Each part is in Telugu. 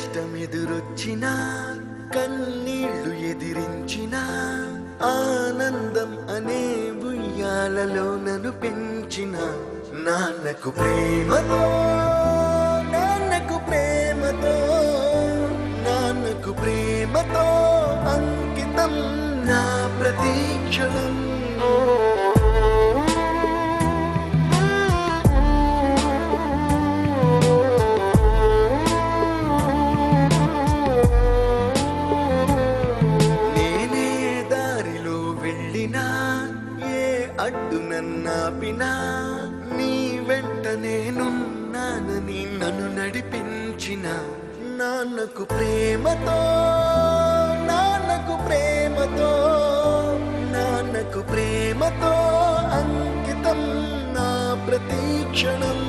కష్టమెదురొచ్చిన కన్నీళ్లు ఎదిరించిన ఆనందం అనే ఉయ్యాలలో నన్ను పెంచిన నాన్నకు ప్రేమతో నాన్నకు ప్రేమతో నాన్నకు ప్రేమతో అంకితం నా ప్రతీక్షణం. ఏ అడ్డు నన్నాపినా నీ వెంట నేనున్నానని నన్ను నడిపించిన నాన్నకు ప్రేమతో నాన్నకు ప్రేమతో నాన్నకు ప్రేమతో అంకితం నా ప్రతీక్షణం.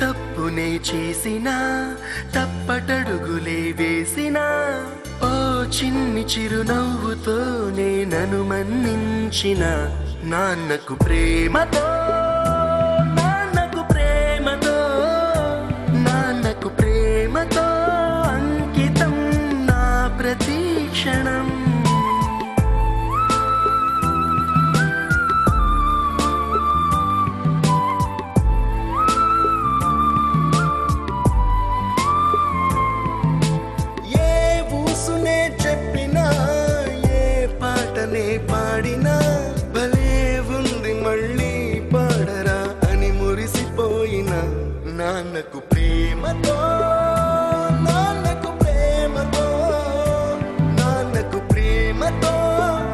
తప్పునే చేసినా తప్పటడుగులే వేసినా ఓ చిన్ని చిరునవ్వుతోనే నన్ను మన్నించిన నాన్నకు ప్రేమతో నాన్నకు ప్రేమతో నాన్నకు ప్రేమతో అంకితం నా ప్రతీక్షణం. పాడినా భలే ఉంది మళ్ళీ పాడరా అని మురిసిపోయిన నాన్నకు ప్రేమతో నాన్నకు ప్రేమతో నాన్నకు ప్రేమతో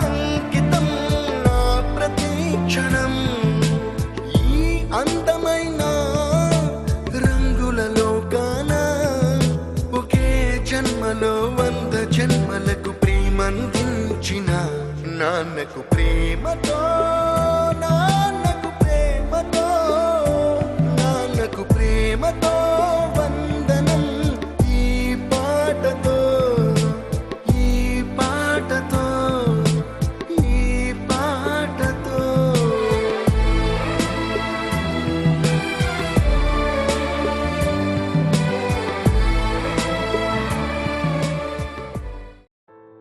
అంకితం నా ప్రతీక్షణం. ఈ అందమైన రంగుల లోకాన ఒకే జన్మలో 100 జన్మలకు ప్రేమందించిన నాన్నకు ప్రేమతో